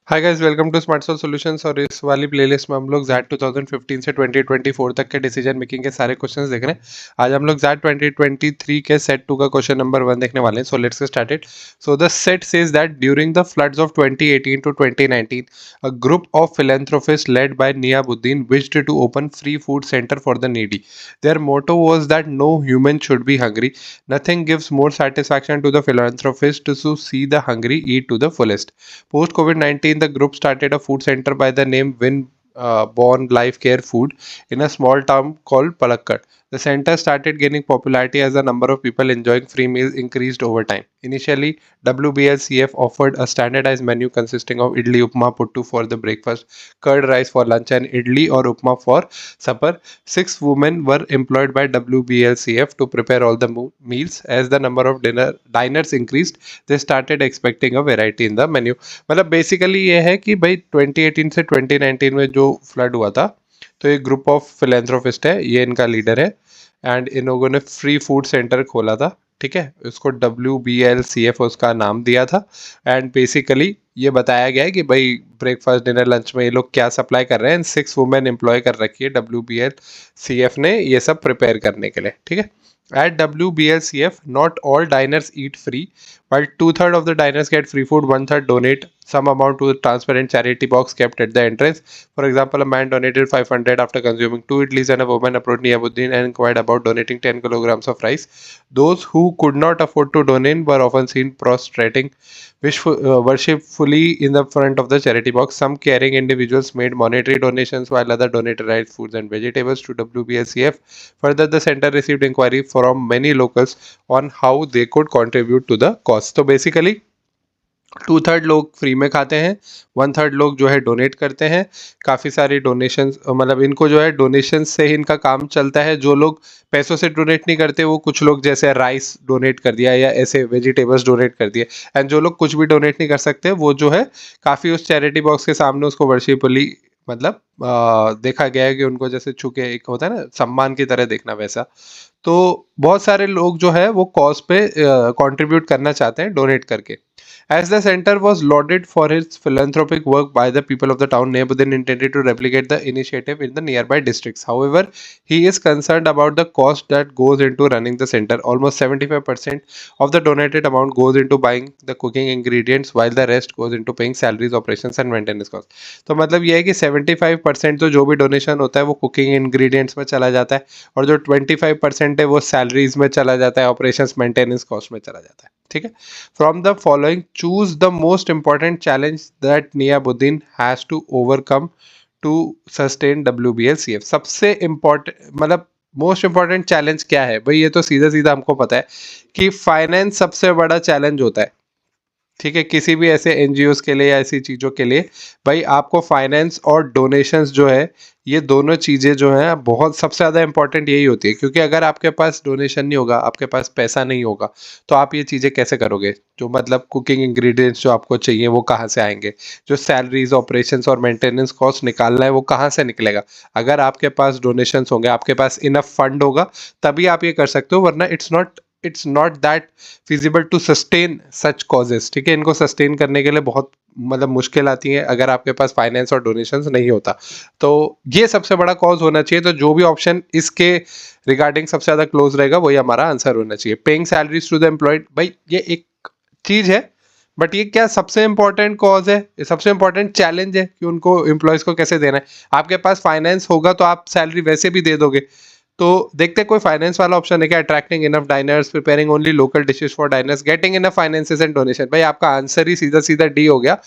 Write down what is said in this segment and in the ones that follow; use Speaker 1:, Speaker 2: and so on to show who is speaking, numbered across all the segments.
Speaker 1: Hi guys, welcome to smart solve solutions. और इस वाली प्लेलिस्ट में हम लोग जैट 2015 से 2024 तक के डिसीजन मेकिंग के सारे क्वेश्चंस देख रहे हैं। आज हम लोग जैट 2023 के सेट 2 का क्वेश्चन नंबर 1 देखने वाले हैं। So let's get started. So the set says that during the floods of 2018 to 2019 a group of philanthropists led by Niyabuddin wished to open free food center for the needy. Their motto was that no human should be hungry. Nothing gives more satisfaction to the philanthropist to see the hungry eat to the fullest. Post COVID 19, the group started a food center by the name Win Born Life Care Food in a small town called Palakkad. The center started gaining popularity as the number of people enjoying free meals increased over time. Initially, WBLCF offered a standardized menu consisting of idli upma puttu for the breakfast, curd rice for lunch, and idli or upma for supper. 6 women were employed by WBLCF to prepare all the meals. As the number of diners increased, they started expecting a variety in the menu. मतलब basically ये है कि भाई 2018 से 2019 में जो flood हुआ था, तो एक ग्रुप ऑफ फिलेंथ्रोपिस्ट है, ये इनका लीडर है। एंड इन लोगों ने फ्री फूड सेंटर खोला था, ठीक है। उसको WBLCF उसका नाम दिया था। एंड बेसिकली ये बताया गया है कि भाई ब्रेकफास्ट डिनर लंच में ये लोग क्या सप्लाई कर रहे हैं। 6 वुमेन एम्प्लॉय कर रखी है WBLCF ने ये सब प्रिपेयर करने के लिए, ठीक है। At WBLCF, not all diners eat free. While 2/3 of the diners get free food, 1/3 donate some amount to the transparent charity box kept at the entrance. For example, a man donated 500 after consuming 2 idlis, and a woman approached Niyabuddin and inquired about donating 10 kilograms of rice. Those who could not afford to donate were often seen prostrating worshipfully in the front of the charity box. Some caring individuals made monetary donations while others donated rice, foods, and vegetables to WBSCF. Further, the center received inquiry from many locals on how they could contribute to the cause. So basically 2/3 लोग free में खाते हैं, 1/3 लोग जो है donate करते हैं। काफ़ी सारी डोनेशन, मतलब इनको जो है डोनेशन से ही इनका काम चलता है। जो लोग पैसों से डोनेट नहीं करते, वो कुछ लोग जैसे राइस डोनेट कर दिया या ऐसे वेजिटेबल्स डोनेट कर दिए। एंड जो लोग कुछ भी डोनेट नहीं कर सकते, वो जो है काफ़ी उस चैरिटी बॉक्स के सामने उसको वर्शिपली, मतलब देखा गया है कि उनको जैसे छू के एक होता है ना सम्मान की तरह देखना, वैसा। तो बहुत सारे लोग जो है वो कॉज पे कंट्रीब्यूट करना चाहते हैं डोनेट करके। As the center was lauded for its philanthropic work by the people of the town, Niyabuddin intended to replicate the initiative in the nearby districts. However, he is concerned about the cost that goes into running the center. Almost 75% of the donated amount goes into buying the cooking ingredients, while the rest goes into paying salaries, operations and maintenance costs. तो मतलब ये है कि 75% तो जो भी donation होता है वो कुकिंग इंग्रेडिएंट्स में चला जाता है, और जो 25% है वो सैलरीज में चला जाता है, ऑपरेशंस मेंटेनेंस कॉस्ट में चला जाता है, ठीक है। From the following choose the most important challenge that Niyabuddin has to overcome to sustain WBLCF। सबसे इंपॉर्टेंट, मतलब मोस्ट इंपॉर्टेंट चैलेंज क्या है भाई? ये तो सीधा सीधा हमको पता है कि फाइनेंस सबसे बड़ा चैलेंज होता है, ठीक है। किसी भी ऐसे NGOs के लिए या ऐसी चीज़ों के लिए भाई आपको फाइनेंस और डोनेशंस जो है, ये दोनों चीज़ें जो हैं बहुत सबसे ज़्यादा इंपॉर्टेंट यही होती है। क्योंकि अगर आपके पास डोनेशन नहीं होगा, आपके पास पैसा नहीं होगा, तो आप ये चीज़ें कैसे करोगे? जो मतलब कुकिंग इंग्रेडिएंट्स जो आपको चाहिए वो कहाँ से आएंगे? जो सैलरीज, ऑपरेशंस और मेंटेनेंस कॉस्ट निकालना है वो कहाँ से निकलेगा? अगर आपके पास डोनेशंस होंगे, आपके पास इनफ फंड होगा, तभी आप ये कर सकते हो, वरना it's not that feasible to sustain such causes, ठीक है। इनको सस्टेन करने के लिए बहुत मतलब मुश्किल आती है अगर आपके पास फाइनेंस और डोनेशंस नहीं होता। तो ये सबसे बड़ा कॉज होना चाहिए। तो जो भी ऑप्शन इसके रिगार्डिंग सबसे ज्यादा क्लोज रहेगा वही हमारा आंसर होना चाहिए। Paying salaries to the employed, भाई ये एक चीज है, बट ये क्या सबसे इंपॉर्टेंट कॉज है? ये सबसे इंपॉर्टेंट चैलेंज है कि उनको एम्प्लॉयज को कैसे देना है। आपके पास फाइनेंस होगा तो आप सैलरी वैसे भी दे दोगे। तो देखते हैं कोई फाइनेंस वाला ऑप्शन है क्या? Attracting enough diners, preparing only local dishes for diners, getting enough finances and donation. भाई आपका आंसर ही सीधा सीधा डी हो गया।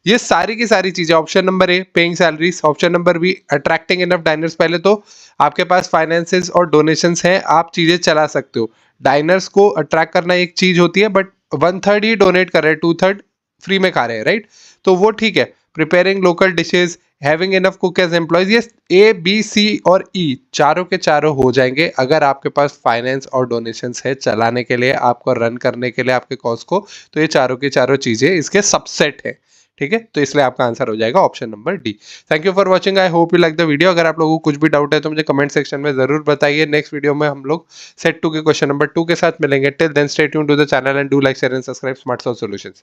Speaker 1: ये सारी की सारी चीजें, option number A paying salaries, option number B attracting enough diners. पहले तो आपके पास फाइनेंसेस और डोनेशंस हैं, आप चीजें चला सकते हो। डाइनर्स को अट्रैक्ट करना एक चीज होती है, बट 1/3 ही डोनेट कर रहे हैं, 2/3 फ्री में खा रहे हैं, राइट? तो वो ठीक है। Preparing local dishes, having enough cook as employees, ये A, B, C और E चारों के चारों हो जाएंगे अगर आपके पास फाइनेंस और डोनेशंस है चलाने के लिए, आपको रन करने के लिए आपके कॉज को। तो ये चारों की चारों चीजें इसके सबसेट है, ठीक है। तो इसलिए आपका आंसर हो जाएगा option number D. Thank you for watching, I hope you like the video. अगर आप लोगों को कुछ भी डाउट है तो मुझे कमेंट सेक्शन में जरूर बताइए। नेक्स्ट वीडियो में हम लोग सेट 2 के क्वेश्चन नंबर 2 के साथ मिलेंगे। Till then stay tuned to the channel and do like, share and subscribe smart solve solutions.